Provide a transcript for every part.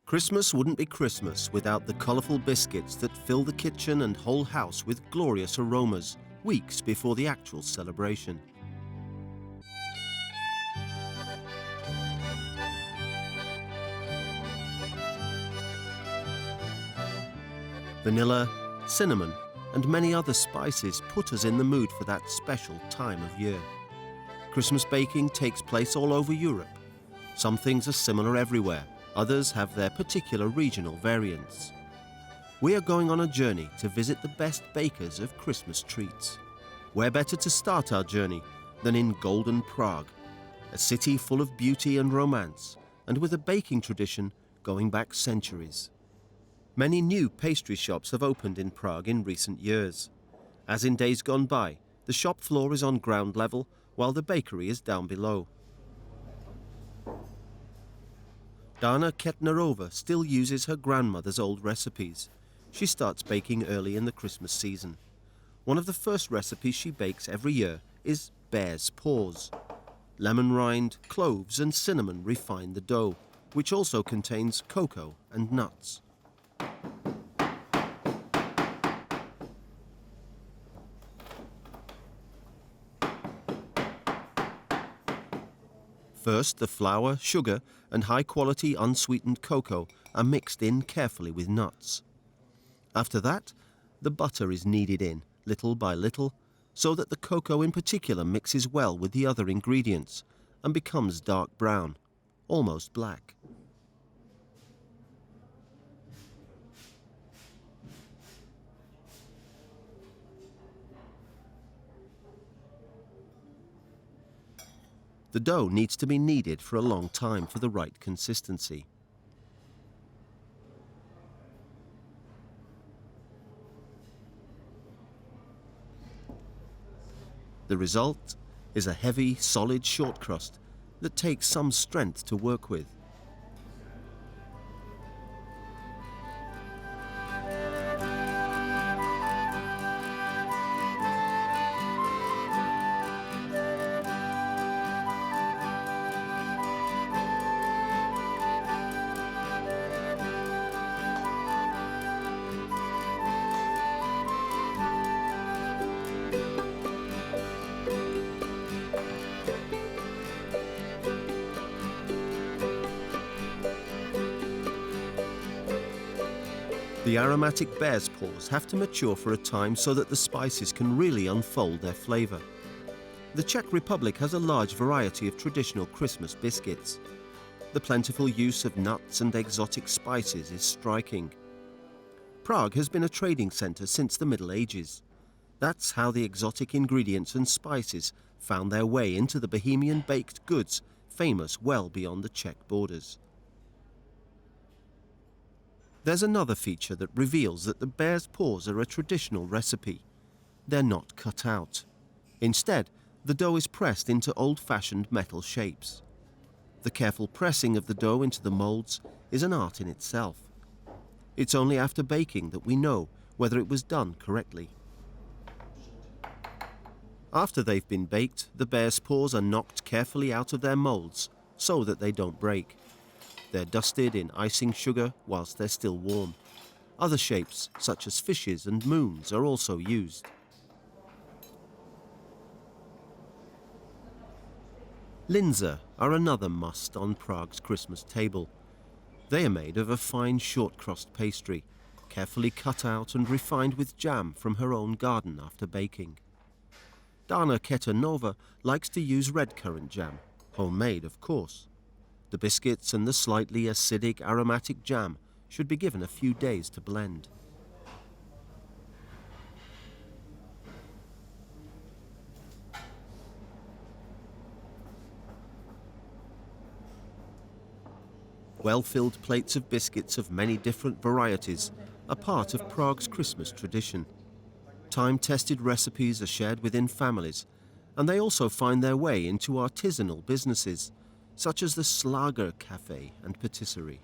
Christmas wouldn't be Christmas without the colourful biscuits that fill the kitchen and whole house with glorious aromas weeks before the actual celebration. Vanilla, cinnamon, and many other spices put us in the mood for that special time of year. Christmas baking takes place all over Europe. Some things are similar everywhere. Others have their particular regional variants. We are going on a journey to visit the best bakers of Christmas treats. Where better to start our journey than in golden Prague, a city full of beauty and romance, and with a baking tradition going back centuries. Many new pastry shops have opened in Prague in recent years. As in days gone by, the shop floor is on ground level while the bakery is down below. Dana Ketnerova still uses her grandmother's old recipes. She starts baking early in the Christmas season. One of the first recipes she bakes every year is bear's paws. Lemon rind, cloves and cinnamon refine the dough, which also contains cocoa and nuts. First, the flour, sugar, and high-quality unsweetened cocoa are mixed in carefully with nuts. After that, the butter is kneaded in, little by little, so that the cocoa in particular mixes well with the other ingredients and becomes dark brown, almost black. The dough needs to be kneaded for a long time for the right consistency. The result is a heavy, solid short crust that takes some strength to work with. The aromatic bear's paws have to mature for a time so that the spices can really unfold their flavour. The Czech Republic has a large variety of traditional Christmas biscuits. The plentiful use of nuts and exotic spices is striking. Prague has been a trading centre since the Middle Ages. That's how the exotic ingredients and spices found their way into the Bohemian baked goods famous well beyond the Czech borders. There's another feature that reveals that the bear's paws are a traditional recipe. They're not cut out. Instead, the dough is pressed into old-fashioned metal shapes. The careful pressing of the dough into the molds is an art in itself. It's only after baking that we know whether it was done correctly. After they've been baked, the bear's paws are knocked carefully out of their molds so that they don't break. They're dusted in icing sugar whilst they're still warm. Other shapes, such as fishes and moons, are also used. Linzer are another must on Prague's Christmas table. They are made of a fine short-crust pastry, carefully cut out and refined with jam from her own garden after baking. Dana Keternova likes to use red currant jam, homemade of course. The biscuits and the slightly acidic aromatic jam should be given a few days to blend. Well-filled plates of biscuits of many different varieties are part of Prague's Christmas tradition. Time-tested recipes are shared within families, and they also find their way into artisanal businesses, such as the Slager Cafe and Patisserie.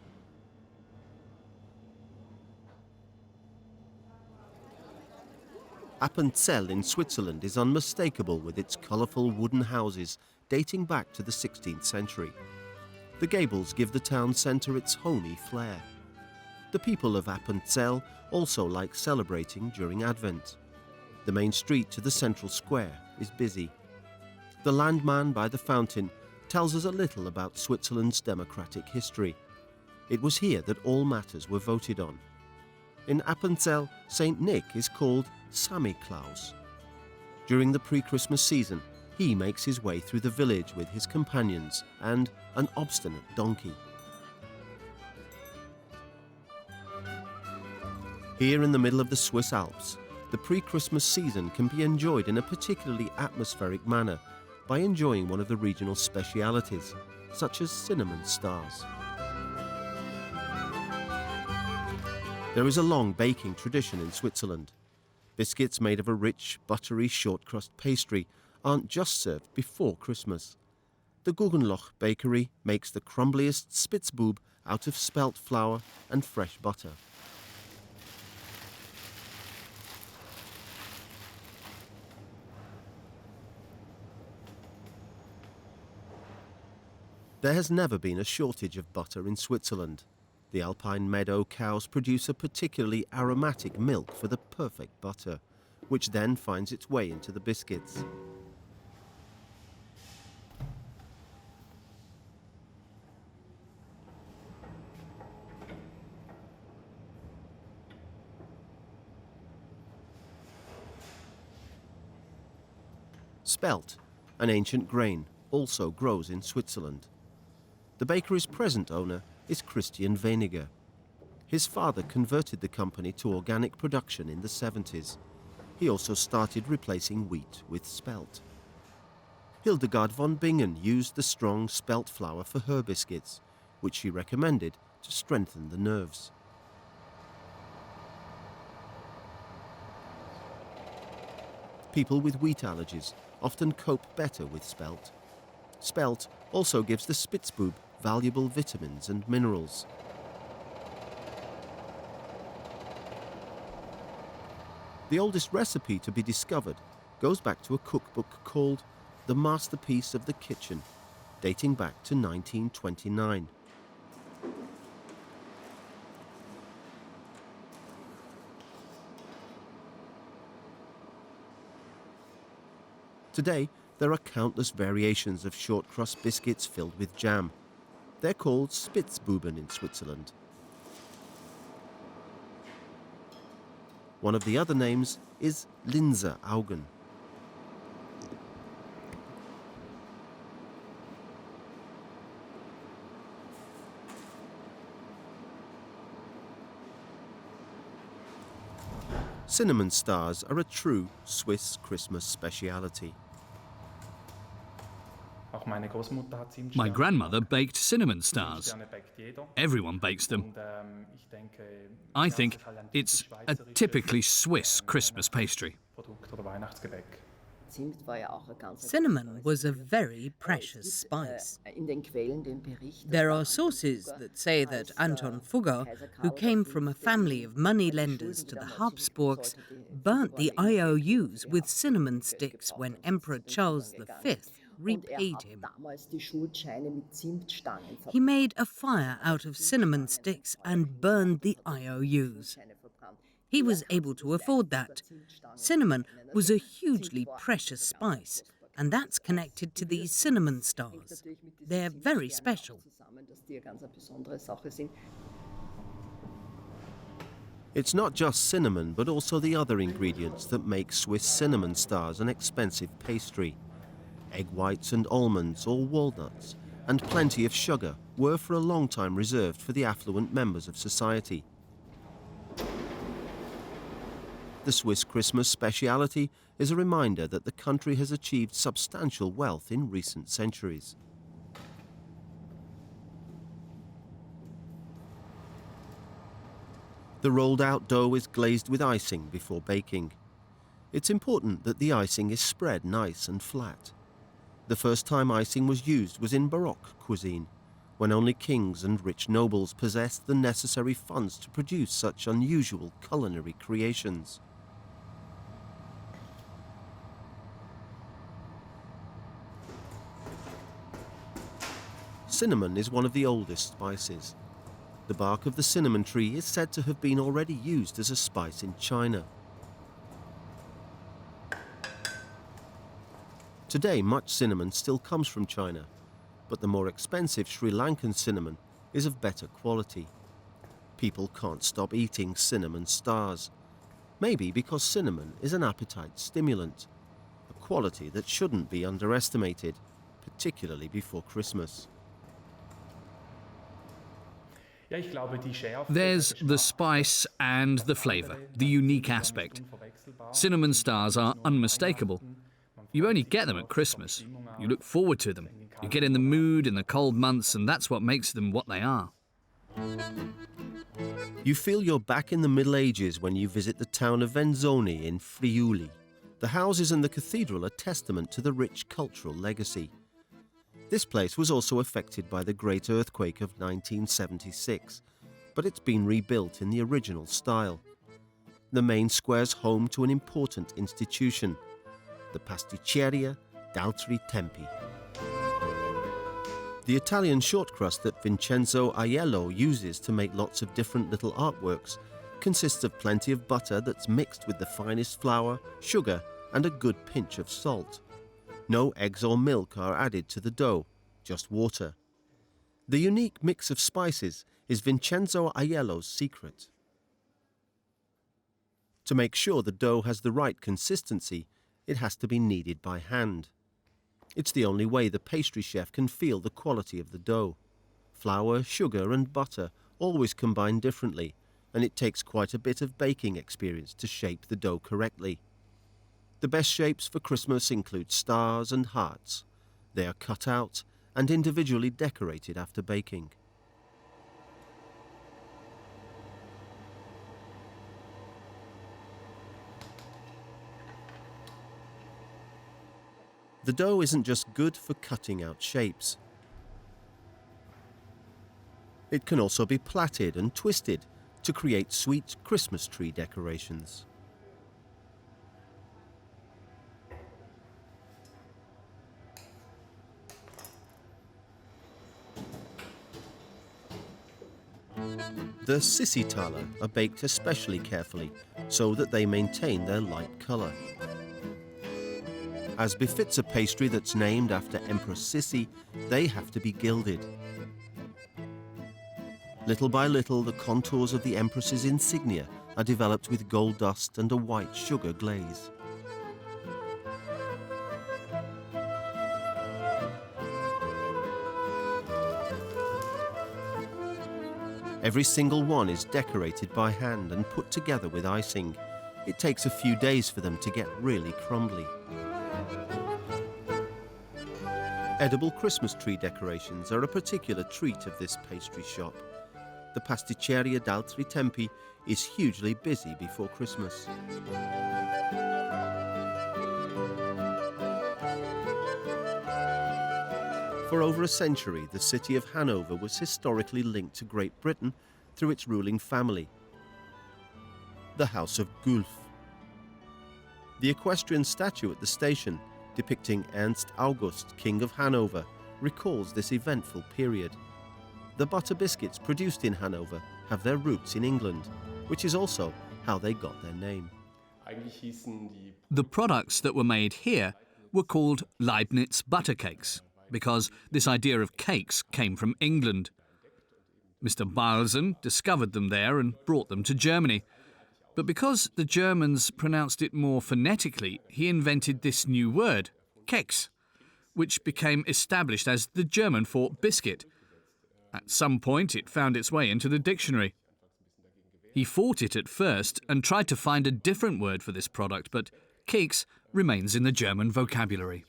Appenzell in Switzerland is unmistakable with its colourful wooden houses dating back to the 16th century. The gables give the town centre its homey flair. The people of Appenzell also like celebrating during Advent. The main street to the central square is busy. The landman by the fountain tells us a little about Switzerland's democratic history. It was here that all matters were voted on. In Appenzell, St. Nick is called Sammy Claus. During the pre-Christmas season, he makes his way through the village with his companions and an obstinate donkey. Here in the middle of the Swiss Alps, the pre-Christmas season can be enjoyed in a particularly atmospheric manner by enjoying one of the regional specialities, such as cinnamon stars. There is a long baking tradition in Switzerland. Biscuits made of a rich, buttery short-crust pastry aren't just served before Christmas. The Guggenloch bakery makes the crumbliest Spitzbub out of spelt flour and fresh butter. There has never been a shortage of butter in Switzerland. The alpine meadow cows produce a particularly aromatic milk for the perfect butter, which then finds its way into the biscuits. Spelt, an ancient grain, also grows in Switzerland. The bakery's present owner is Christian Weniger. His father converted the company to organic production in the 70s. He also started replacing wheat with spelt. Hildegard von Bingen used the strong spelt flour for her biscuits, which she recommended to strengthen the nerves. People with wheat allergies often cope better with spelt. Spelt also gives the Spitzbub valuable vitamins and minerals. The oldest recipe to be discovered goes back to a cookbook called The Masterpiece of the Kitchen, dating back to 1929. Today, there are countless variations of short-crust biscuits filled with jam. They're called Spitzbuben in Switzerland. One of the other names is Linzer Augen. Cinnamon stars are a true Swiss Christmas speciality. My grandmother baked cinnamon stars. Everyone bakes them. I think it's a typically Swiss Christmas pastry. Cinnamon was a very precious spice. There are sources that say that Anton Fugger, who came from a family of moneylenders to the Habsburgs, burnt the IOUs with cinnamon sticks when Emperor Charles V repaid him. He made a fire out of cinnamon sticks and burned the IOUs. He was able to afford that. Cinnamon was a hugely precious spice, and that's connected to these cinnamon stars. They're very special. It's not just cinnamon, but also the other ingredients that make Swiss cinnamon stars an expensive pastry. Egg whites and almonds or walnuts, and plenty of sugar were for a long time reserved for the affluent members of society. The Swiss Christmas speciality is a reminder that the country has achieved substantial wealth in recent centuries. The rolled-out dough is glazed with icing before baking. It's important that the icing is spread nice and flat. The first time icing was used was in Baroque cuisine, when only kings and rich nobles possessed the necessary funds to produce such unusual culinary creations. Cinnamon is one of the oldest spices. The bark of the cinnamon tree is said to have been already used as a spice in China. Today, much cinnamon still comes from China, but the more expensive Sri Lankan cinnamon is of better quality. People can't stop eating cinnamon stars, maybe because cinnamon is an appetite stimulant, a quality that shouldn't be underestimated, particularly before Christmas. There's the spice and the flavour, the unique aspect. Cinnamon stars are unmistakable. You only get them at Christmas. You look forward to them. You get in the mood in the cold months, and that's what makes them what they are. You feel you're back in the Middle Ages when you visit the town of Venzoni in Friuli. The houses and the cathedral are testament to the rich cultural legacy. This place was also affected by the Great Earthquake of 1976, but it's been rebuilt in the original style. The main square's home to an important institution, the Pasticceria d'Altri Tempi. The Italian short crust that Vincenzo Aiello uses to make lots of different little artworks consists of plenty of butter that's mixed with the finest flour, sugar, and a good pinch of salt. No eggs or milk are added to the dough, just water. The unique mix of spices is Vincenzo Aiello's secret. To make sure the dough has the right consistency, it has to be kneaded by hand. It's the only way the pastry chef can feel the quality of the dough. Flour, sugar, and butter always combine differently, and it takes quite a bit of baking experience to shape the dough correctly. The best shapes for Christmas include stars and hearts. They are cut out and individually decorated after baking. The dough isn't just good for cutting out shapes. It can also be plaited and twisted to create sweet Christmas tree decorations. The sissitaler are baked especially carefully so that they maintain their light colour. As befits a pastry that's named after Empress Sissi, they have to be gilded. Little by little, the contours of the Empress's insignia are developed with gold dust and a white sugar glaze. Every single one is decorated by hand and put together with icing. It takes a few days for them to get really crumbly. Edible Christmas tree decorations are a particular treat of this pastry shop. The Pasticceria d'Altri Tempi is hugely busy before Christmas. For over a century, the city of Hanover was historically linked to Great Britain through its ruling family, the House of Guelph. The equestrian statue at the station, depicting Ernst August, King of Hanover, recalls this eventful period. The butter biscuits produced in Hanover have their roots in England, which is also how they got their name. The products that were made here were called Leibniz butter cakes, because this idea of cakes came from England. Mr. Balzen discovered them there and brought them to Germany. But because the Germans pronounced it more phonetically, he invented this new word, Keks, which became established as the German for biscuit. At some point, it found its way into the dictionary. He fought it at first and tried to find a different word for this product, but Keks remains in the German vocabulary.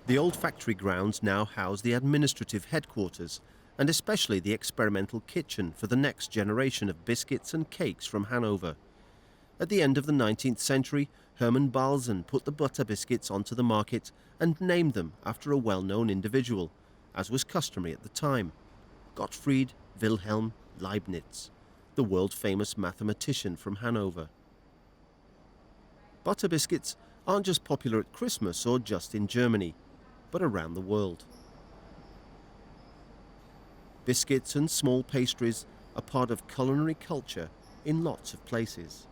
The old factory grounds now house the administrative headquarters and especially the experimental kitchen for the next generation of biscuits and cakes from Hanover. At the end of the 19th century, Hermann Balzen put the butter biscuits onto the market and named them after a well-known individual, as was customary at the time, Gottfried Wilhelm Leibniz, the world-famous mathematician from Hanover. Butter biscuits aren't just popular at Christmas or just in Germany, but around the world. Biscuits and small pastries are part of culinary culture in lots of places.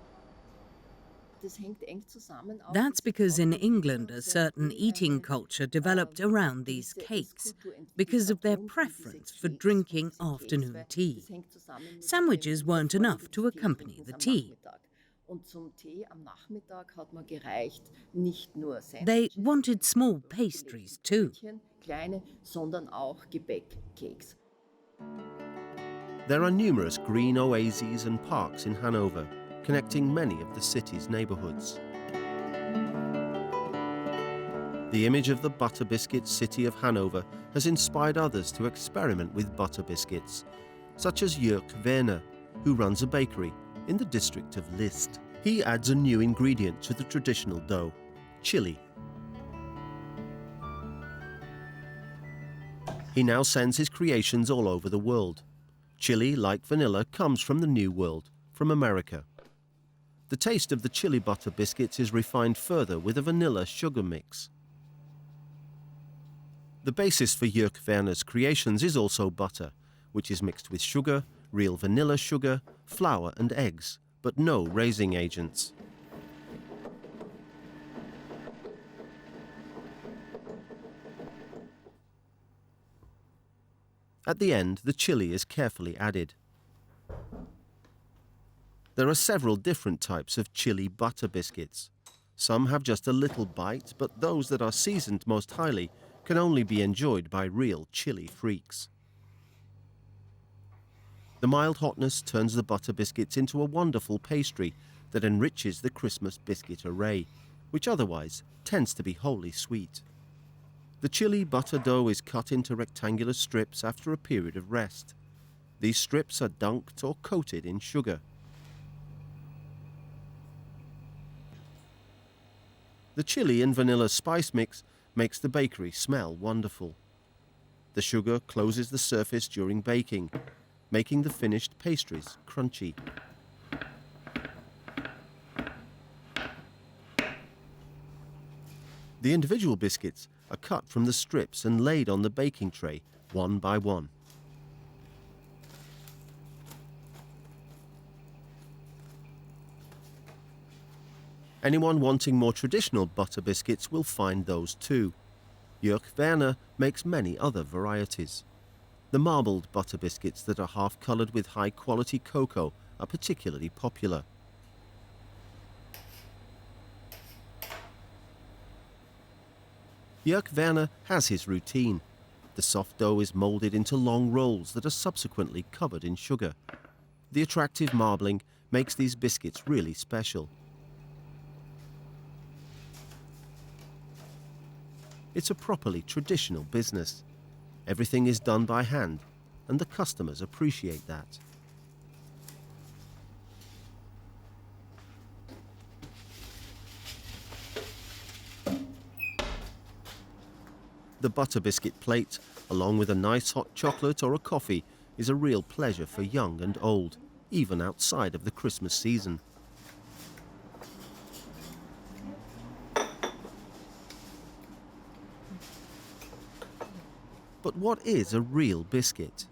That's because in England a certain eating culture developed around these cakes because of their preference for drinking afternoon tea. Sandwiches weren't enough to accompany the tea. They wanted small pastries too. There are numerous green oases and parks in Hanover, connecting many of the city's neighborhoods. The image of the butter biscuit city of Hanover has inspired others to experiment with butter biscuits, such as Jörg Werner, who runs a bakery in the district of List. He adds a new ingredient to the traditional dough, chili. He now sends his creations all over the world. Chili, like vanilla, comes from the New World, from America. The taste of the chili butter biscuits is refined further with a vanilla sugar mix. The basis for Jörg Werner's creations is also butter, which is mixed with sugar, real vanilla sugar, flour and eggs, but no raising agents. At the end, the chili is carefully added. There are several different types of chili butter biscuits. Some have just a little bite, but those that are seasoned most highly can only be enjoyed by real chili freaks. The mild hotness turns the butter biscuits into a wonderful pastry that enriches the Christmas biscuit array, which otherwise tends to be wholly sweet. The chili butter dough is cut into rectangular strips after a period of rest. These strips are dunked or coated in sugar. The chili and vanilla spice mix makes the bakery smell wonderful. The sugar closes the surface during baking, making the finished pastries crunchy. The individual biscuits are cut from the strips and laid on the baking tray one by one. Anyone wanting more traditional butter biscuits will find those too. Jörg Werner makes many other varieties. The marbled butter biscuits that are half-coloured with high-quality cocoa are particularly popular. Jörg Werner has his routine. The soft dough is moulded into long rolls that are subsequently covered in sugar. The attractive marbling makes these biscuits really special. It's a properly traditional business. Everything is done by hand, and the customers appreciate that. The butter biscuit plate, along with a nice hot chocolate or a coffee, is a real pleasure for young and old, even outside of the Christmas season. But what is a real biscuit?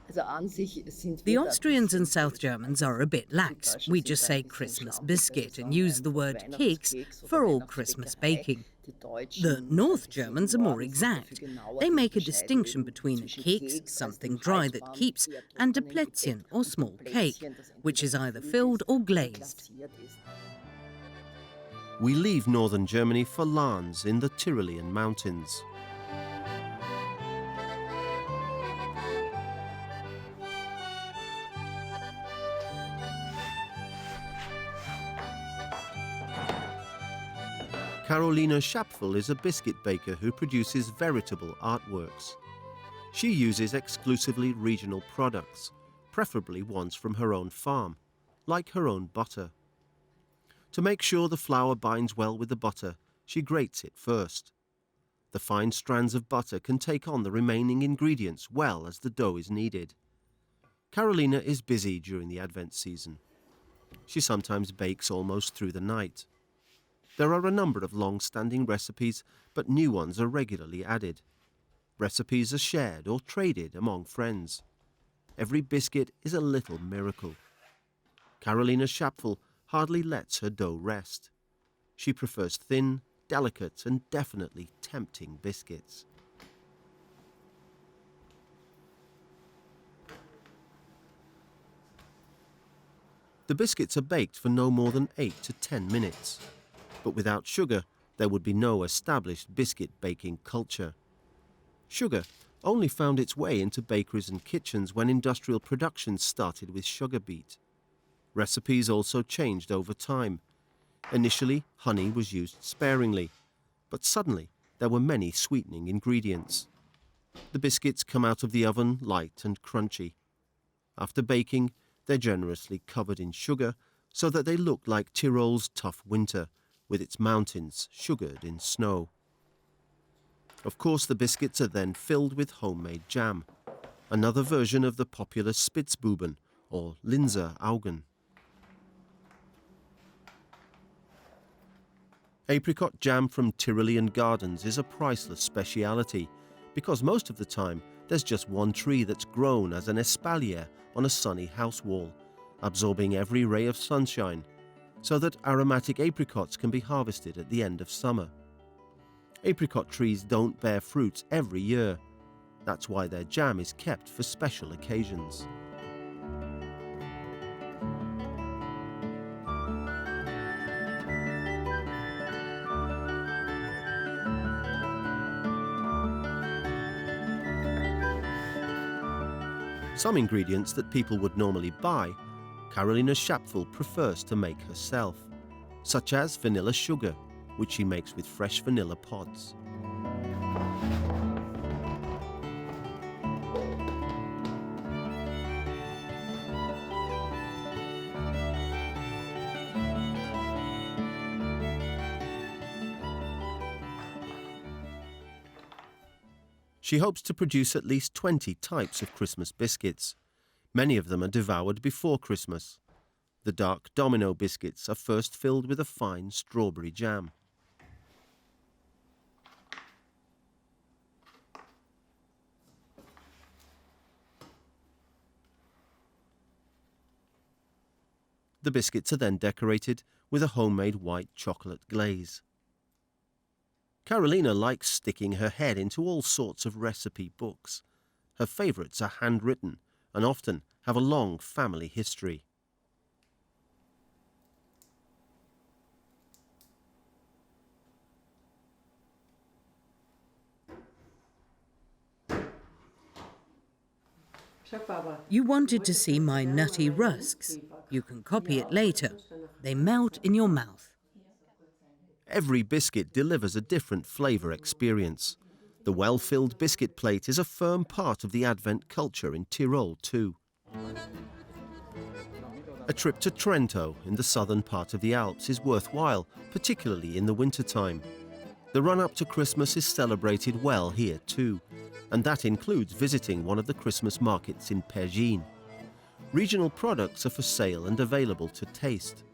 The Austrians and South Germans are a bit lax. We just say Christmas biscuit and use the word Keks for all Christmas baking. The North Germans are more exact. They make a distinction between a Keks, something dry that keeps, and a Plätzchen, or small cake, which is either filled or glazed. We leave northern Germany for Lahns in the Tyrolean mountains. Carolina Schapfel is a biscuit baker who produces veritable artworks. She uses exclusively regional products, preferably ones from her own farm, like her own butter. To make sure the flour binds well with the butter, she grates it first. The fine strands of butter can take on the remaining ingredients well as the dough is kneaded. Carolina is busy during the Advent season. She sometimes bakes almost through the night. There are a number of long-standing recipes, but new ones are regularly added. Recipes are shared or traded among friends. Every biscuit is a little miracle. Carolina Schapfel hardly lets her dough rest. She prefers thin, delicate and definitely tempting biscuits. The biscuits are baked for no more than 8 to 10 minutes. But without sugar, there would be no established biscuit baking culture. Sugar only found its way into bakeries and kitchens when industrial production started with sugar beet. Recipes also changed over time. Initially, honey was used sparingly, but suddenly there were many sweetening ingredients. The biscuits come out of the oven light and crunchy. After baking, they're generously covered in sugar so that they look like Tyrol's tough winter, with its mountains sugared in snow. Of course, the biscuits are then filled with homemade jam, another version of the popular Spitzbuben or Linzer Augen. Apricot jam from Tyrolean gardens is a priceless speciality because most of the time there's just one tree that's grown as an espalier on a sunny house wall, absorbing every ray of sunshine, so that aromatic apricots can be harvested at the end of summer. Apricot trees don't bear fruit every year. That's why their jam is kept for special occasions. Some ingredients that people would normally buy, Carolina Schapfel prefers to make herself, such as vanilla sugar, which she makes with fresh vanilla pods. She hopes to produce at least 20 types of Christmas biscuits. Many of them are devoured before Christmas. The dark domino biscuits are first filled with a fine strawberry jam. The biscuits are then decorated with a homemade white chocolate glaze. Carolina likes sticking her head into all sorts of recipe books. Her favourites are handwritten and often have a long family history. You wanted to see my nutty rusks. You can copy it later. They melt in your mouth. Every biscuit delivers a different flavour experience. The well-filled biscuit plate is a firm part of the Advent culture in Tyrol too. A trip to Trento in the southern part of the Alps is worthwhile, particularly in the wintertime. The run-up to Christmas is celebrated well here too, and that includes visiting one of the Christmas markets in Pergine. Regional products are for sale and available to taste.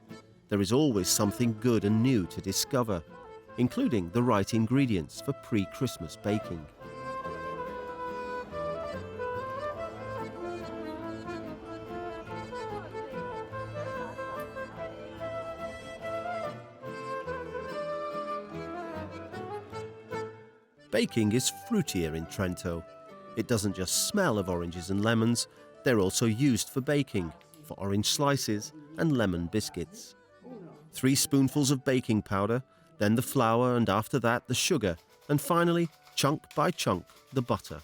There is always something good and new to discover, including the right ingredients for pre-Christmas baking. Baking is fruitier in Trento. It doesn't just smell of oranges and lemons, they're also used for baking, for orange slices and lemon biscuits. 3 spoonfuls of baking powder, then the flour, and after that the sugar, and finally, chunk by chunk, the butter.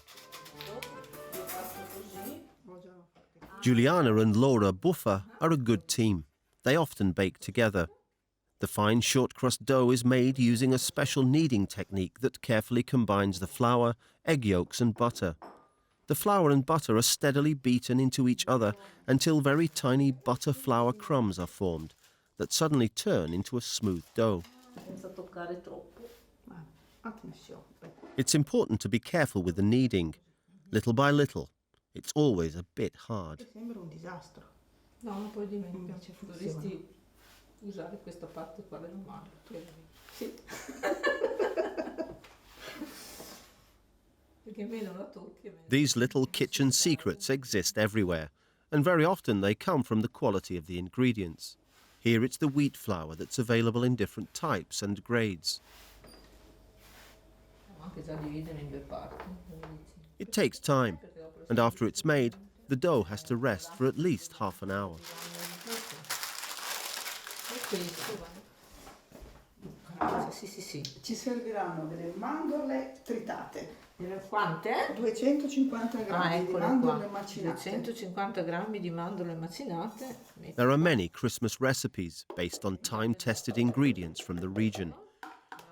Juliana and Laura Buffer are a good team. They often bake together. The fine short crust dough is made using a special kneading technique that carefully combines the flour, egg yolks and butter. The flour and butter are steadily beaten into each other until very tiny butter flour crumbs are formed that suddenly turn into a smooth dough. It's important to be careful with the kneading. Little by little, it's always a bit hard. usare questa parte qua del mare. Sì. These little kitchen secrets exist everywhere, and very often they come from the quality of the ingredients. Here it's the wheat flour that's available in different types and grades. It takes time, and after it's made, the dough has to rest for at least half an hour. Ci serviranno delle mandorle tritate. Quante? 250 grammi di mandorle macinate. 250 grammi di mandorle macinate. There are many Christmas recipes based on time-tested ingredients from the region.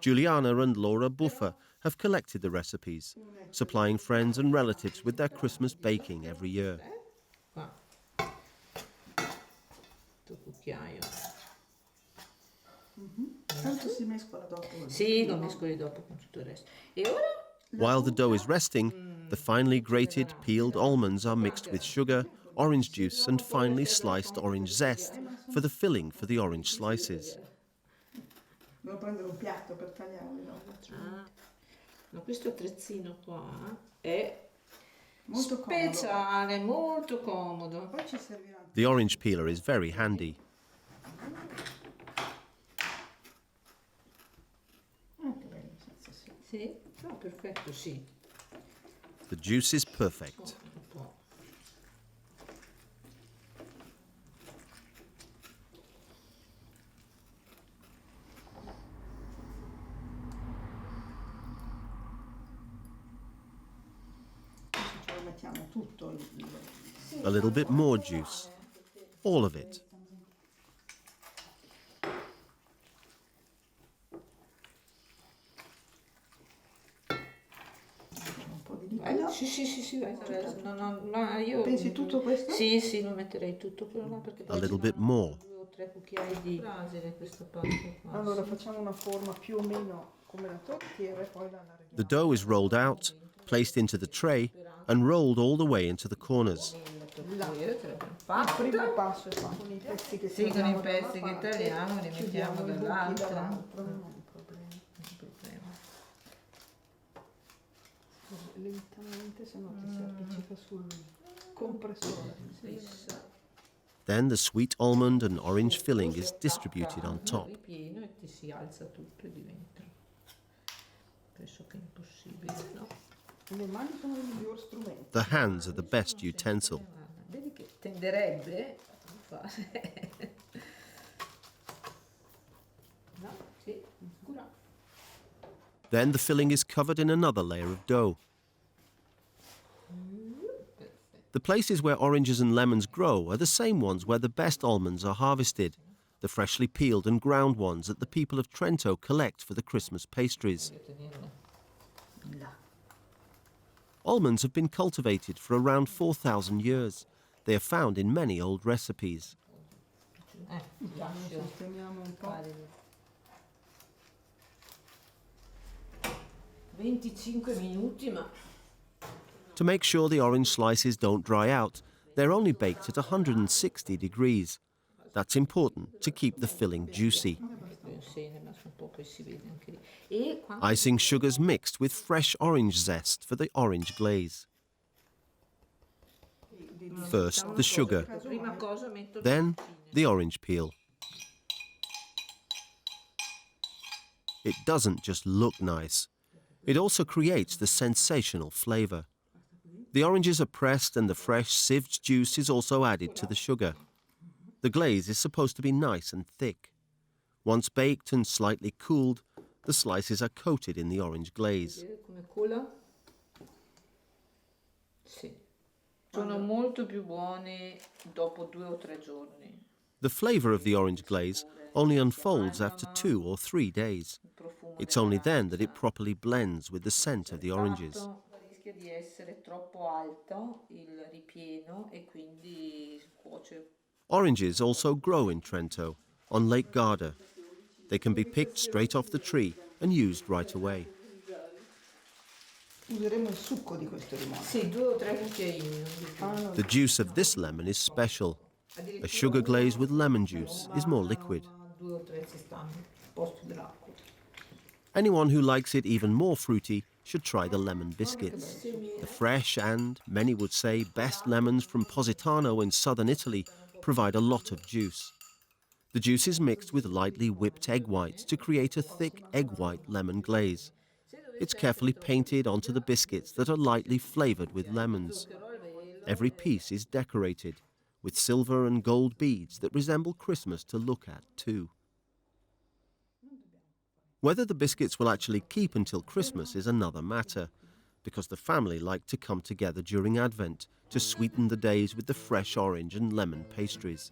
Juliana and Laura Buffer have collected the recipes, supplying friends and relatives with their Christmas baking every year. Qua. Tutto cucchiaio. Tanto si mescola dopo. Sì, lo mescoli dopo con tutto il resto. E ora? While the dough is resting, the finely grated peeled almonds are mixed with sugar, orange juice and finely sliced orange zest for the filling for the orange slices. Devo prendere un piatto per tagliarli. No, questo attrezzino qua è Molto speciale, molto comodo. Poi ci serviranno. The orange peeler is very handy. Che bello, sì. Sì? No, perfetto, sì. The juice is perfect. Un po'. Ci mettiamo tutto il... A little bit more juice. All of it. Sì, vai. No, io... Pensi tutto questo? Sì, lo metterei tutto quello là perché A little bit more. 2 o 3 cucchiai di frasine questa parte qua. Allora facciamo una forma più o meno come la tortiera e poi la allarghiamo. The dough is rolled out, placed into the tray, and rolled all the way into the corners. Il primo passo è fatto con i pezzi che Sì, con i tagliamo pezzi che tagliamo li mettiamo dall'altra. Non un problema. Lentamente, se no ti si appiccica sul compressore. Then the sweet almond and orange filling is distributed on top. Ripieno e ti si alza tutto e diventa pressoché impossibile, no? Le mani sono il miglior strumento. The hands are the best utensil. Vedi che tenderebbe a fare. No, sì, sicura. Then the filling is covered in another layer of dough. The places where oranges and lemons grow are the same ones where the best almonds are harvested, the freshly peeled and ground ones that the people of Trento collect for the Christmas pastries. Almonds have been cultivated for around 4,000 years. They are found in many old recipes. Sosteniamo un po'. 25 minuti, ma To make sure the orange slices don't dry out, they're only baked at 160 degrees. That's important to keep the filling juicy. Icing sugars mixed with fresh orange zest for the orange glaze. First the sugar, then the orange peel. It doesn't just look nice, it also creates the sensational flavour. The oranges are pressed and the fresh sieved juice is also added to the sugar. The glaze is supposed to be nice and thick. Once baked and slightly cooled, the slices are coated in the orange glaze. Sono molto più buoni dopo 2 o 3 giorni. The flavour of the orange glaze only unfolds after 2 or 3 days. It's only then that it properly blends with the scent of the oranges. Rischia di essere troppo alto il ripieno e quindi cuoce. Oranges also grow in Trento, on Lake Garda. They can be picked straight off the tree and used right away. Useremo il succo di questo limone. Sì, 2 o 3 cucchiaini. The juice of this lemon is special. A sugar glaze with lemon juice is more liquid. Anyone who likes it even more fruity should try the lemon biscuits. The fresh and, many would say, best lemons from Positano in southern Italy provide a lot of juice. The juice is mixed with lightly whipped egg whites to create a thick egg white lemon glaze. It's carefully painted onto the biscuits that are lightly flavored with lemons. Every piece is decorated with silver and gold beads that resemble Christmas to look at too. Whether the biscuits will actually keep until Christmas is another matter, because the family like to come together during Advent to sweeten the days with the fresh orange and lemon pastries.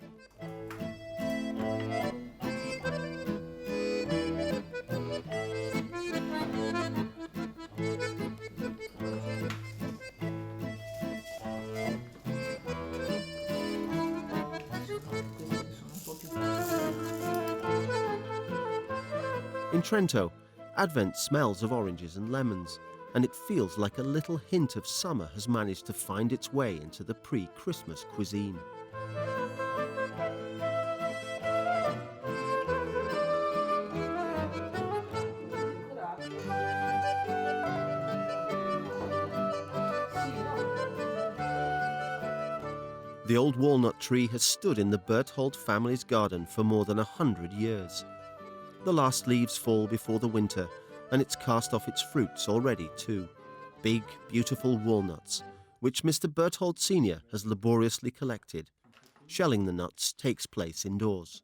In Trento, Advent smells of oranges and lemons, and it feels like a little hint of summer has managed to find its way into the pre-Christmas cuisine. The old walnut tree has stood in the Berthold family's garden for more than 100 years. The last leaves fall before the winter, and it's cast off its fruits already too. Big, beautiful walnuts, which Mr. Berthold Sr. has laboriously collected. Shelling the nuts takes place indoors.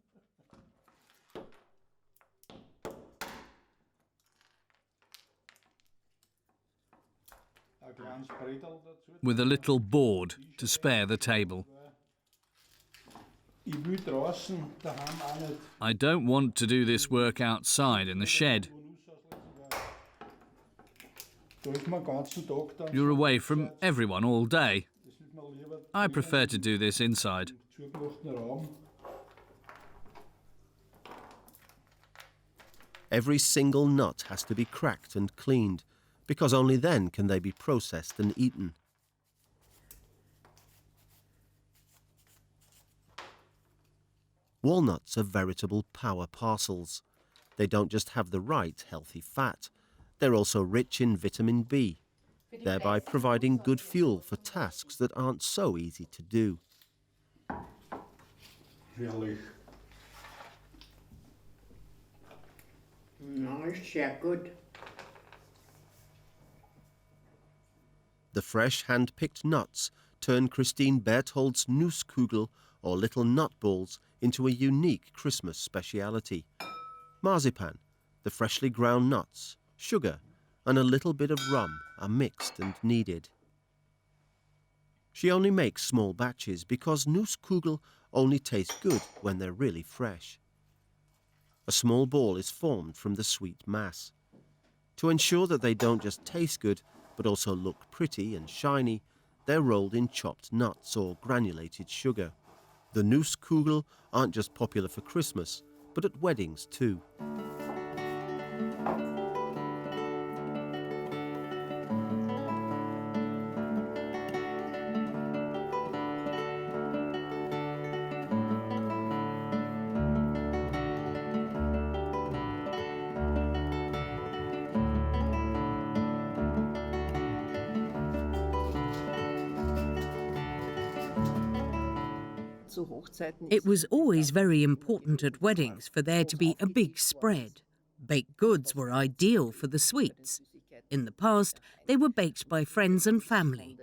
With a little board to spare the table. I don't want to do this work outside in the shed. You're away from everyone all day. I prefer to do this inside. Every single nut has to be cracked and cleaned, because only then can they be processed and eaten. Walnuts are veritable power parcels. They don't just have the right healthy fat, they're also rich in vitamin B, thereby providing good fuel for tasks that aren't so easy to do. Herrlich. No, it's sehr good. The fresh hand-picked nuts turn Christine Berthold's Nusskugel, or little nut balls, into a unique Christmas speciality. Marzipan, the freshly ground nuts, sugar, and a little bit of rum are mixed and kneaded. She only makes small batches because Nusskugel only taste good when they're really fresh. A small ball is formed from the sweet mass. To ensure that they don't just taste good, but also look pretty and shiny, they're rolled in chopped nuts or granulated sugar. The Nusskugel aren't just popular for Christmas, but at weddings too. It was always very important at weddings for there to be a big spread. Baked goods were ideal for the sweets. In the past, they were baked by friends and family.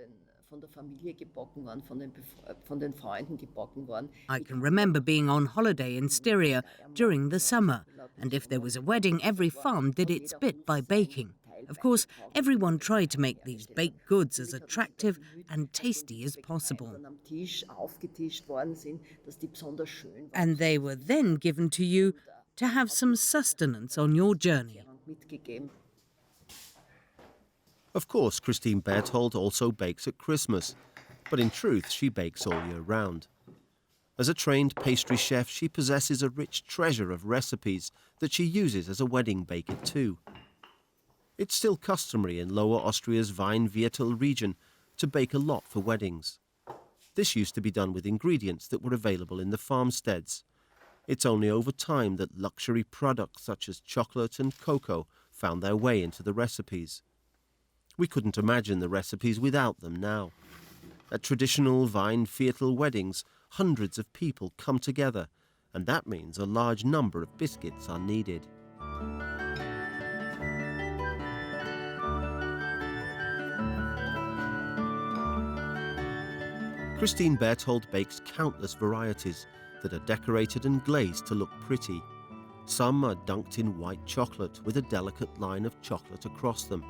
I can remember being on holiday in Styria during the summer, and if there was a wedding, every farm did its bit by baking. Of course, everyone tried to make these baked goods as attractive and tasty as possible. And they were then given to you to have some sustenance on your journey. Of course, Christine Berthold also bakes at Christmas, but in truth, she bakes all year round. As a trained pastry chef, she possesses a rich treasure of recipes that she uses as a wedding baker too. It's still customary in Lower Austria's Weinviertel region to bake a lot for weddings. This used to be done with ingredients that were available in the farmsteads, It's only over time that luxury products such as chocolate and cocoa found their way into the recipes. We couldn't imagine the recipes without them now. At traditional Weinviertel weddings, hundreds of people come together, and that means a large number of biscuits are needed. Christine Berthold bakes countless varieties that are decorated and glazed to look pretty. Some are dunked in white chocolate with a delicate line of chocolate across them.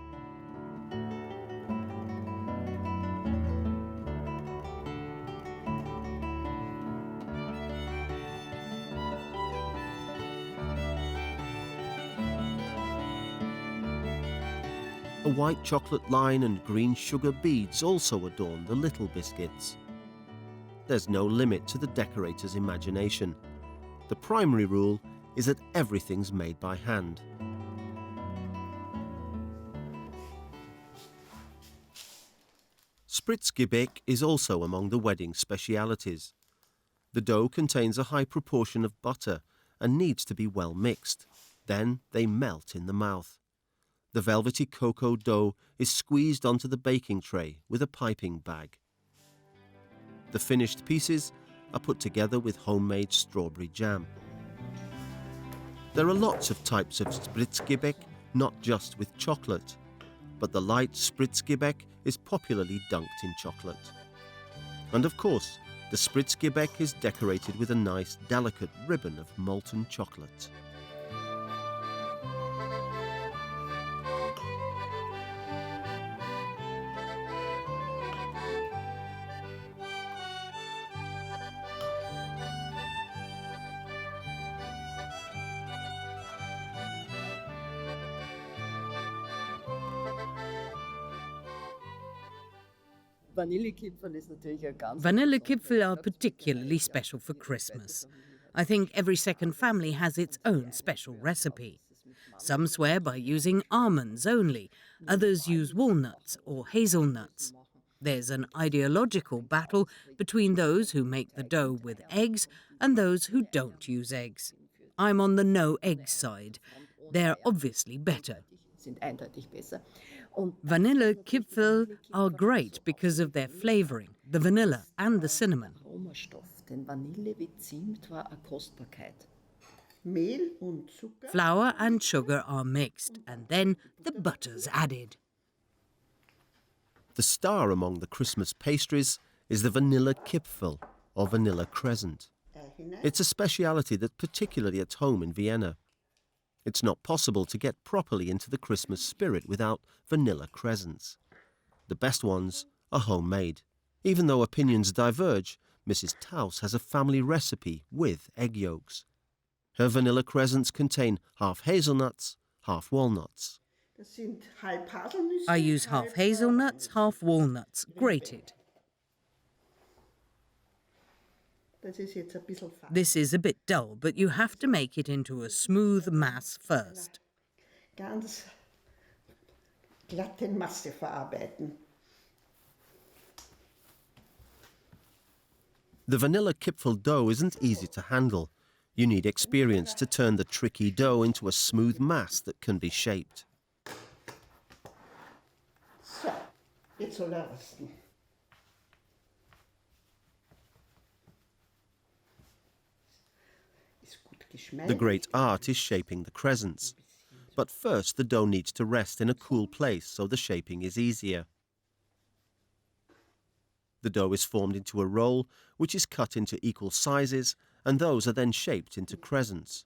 A white chocolate line and green sugar beads also adorn the little biscuits. There's no limit to the decorator's imagination. The primary rule is that everything's made by hand. Spritzgebäck is also among the wedding specialities. The dough contains a high proportion of butter and needs to be well mixed. Then they melt in the mouth. The velvety cocoa dough is squeezed onto the baking tray with a piping bag. The finished pieces are put together with homemade strawberry jam. There are lots of types of Spritzgebäck, not just with chocolate, but the light Spritzgebäck is popularly dunked in chocolate. And of course, the Spritzgebäck is decorated with a nice, delicate ribbon of molten chocolate. Vanillekipferl are particularly special for Christmas. I think every second family has its own special recipe. Some swear by using almonds only, others use walnuts or hazelnuts. There's an ideological battle between those who make the dough with eggs and those who don't use eggs. I'm on the no egg side. They're obviously better. Vanillekipferl are great because of their flavouring, the vanilla and the cinnamon. Flour and sugar are mixed, and then the butter's added. The star among the Christmas pastries is the Vanillekipferl, or vanilla crescent. It's a speciality that's particularly at home in Vienna. It's not possible to get properly into the Christmas spirit without vanilla crescents. The best ones are homemade. Even though opinions diverge, Mrs. Taus has a family recipe with egg yolks. Her vanilla crescents contain half hazelnuts, half walnuts. I use half hazelnuts, half walnuts, grated. This is a bit dull, but you have to make it into a smooth mass first. Ganz glatte Masse verarbeiten. The Vanillekipferl dough isn't easy to handle. You need experience to turn the tricky dough into a smooth mass that can be shaped. So, jetzt soll rösten. The great art is shaping the crescents. But first the dough needs to rest in a cool place so the shaping is easier. The dough is formed into a roll, which is cut into equal sizes, and those are then shaped into crescents.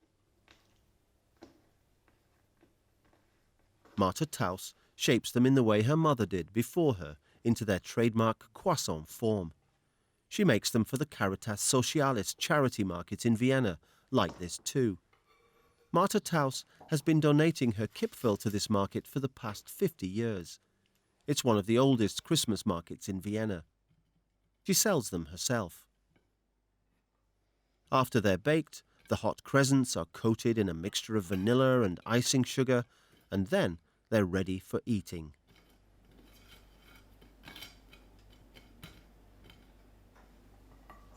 Martha Taus shapes them in the way her mother did before her, into their trademark croissant form. She makes them for the Caritas Socialis charity market in Vienna, like this too. Martha Taus has been donating her Kipferl to this market for the past 50 years. It's one of the oldest Christmas markets in Vienna. She sells them herself. After they're baked, the hot crescents are coated in a mixture of vanilla and icing sugar, and then they're ready for eating.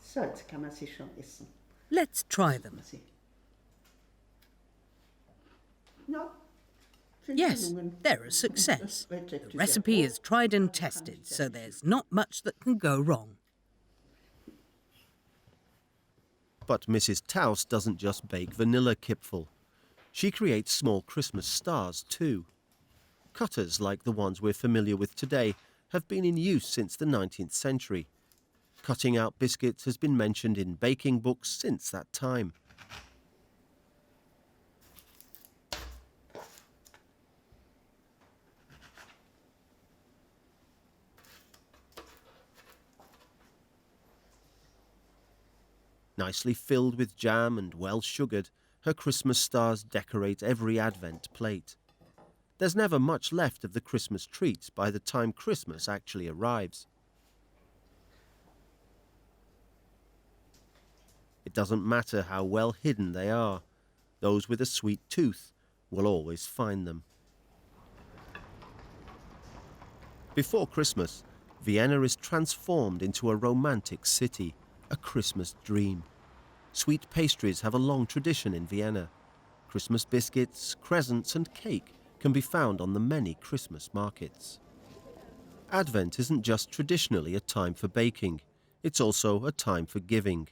So, jetzt kann man sie schon essen. Let's try them. Yes, they're a success. The recipe is tried and tested, so there's not much that can go wrong. But Mrs. Taus doesn't just bake vanilla kipfel. She creates small Christmas stars too. Cutters like the ones we're familiar with today have been in use since the 19th century. Cutting out biscuits has been mentioned in baking books since that time. Nicely filled with jam and well sugared, her Christmas stars decorate every Advent plate. There's never much left of the Christmas treats by the time Christmas actually arrives. It doesn't matter how well hidden they are. Those with a sweet tooth will always find them. Before Christmas, Vienna is transformed into a romantic city, a Christmas dream. Sweet pastries have a long tradition in Vienna. Christmas biscuits, crescents and cake can be found on the many Christmas markets. Advent isn't just traditionally a time for baking, it's also a time for giving.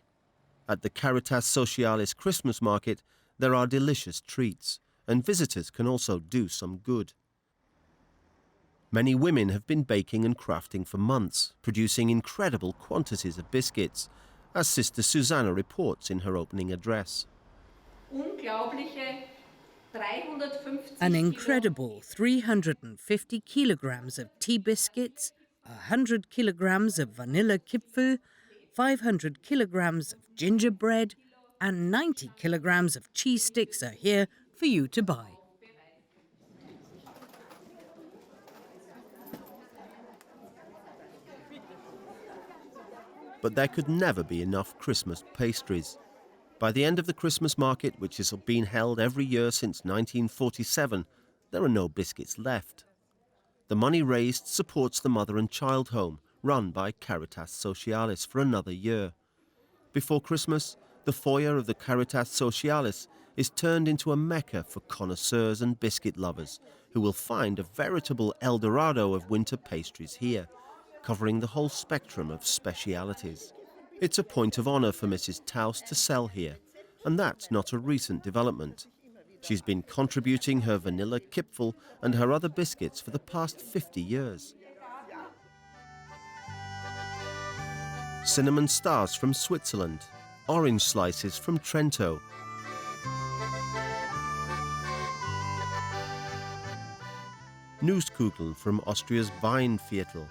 At the Caritas Socialis Christmas market, there are delicious treats, and visitors can also do some good. Many women have been baking and crafting for months, producing incredible quantities of biscuits, as Sister Susanna reports in her opening address. An incredible 350 kilograms of tea biscuits, 100 kilograms of vanilla kipfel, 500 kilograms of gingerbread, and 90 kilograms of cheese sticks are here for you to buy. But there could never be enough Christmas pastries. By the end of the Christmas market, which has been held every year since 1947, there are no biscuits left. The money raised supports the Mother and Child Home, run by Caritas Socialis, for another year. Before Christmas, the foyer of the Caritas Socialis is turned into a mecca for connoisseurs and biscuit lovers, who will find a veritable El Dorado of winter pastries here, covering the whole spectrum of specialities. It's a point of honor for Mrs. Taus to sell here, and that's not a recent development. She's been contributing her vanilla kipfel and her other biscuits for the past 50 years. Cinnamon stars from Switzerland, orange slices from Trento, Nusskugeln from Austria's Weinviertel,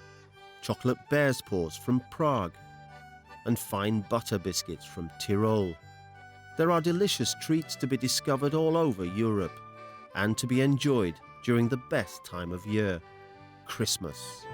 chocolate bear's paws from Prague, and fine butter biscuits from Tyrol. There are delicious treats to be discovered all over Europe and to be enjoyed during the best time of year, Christmas.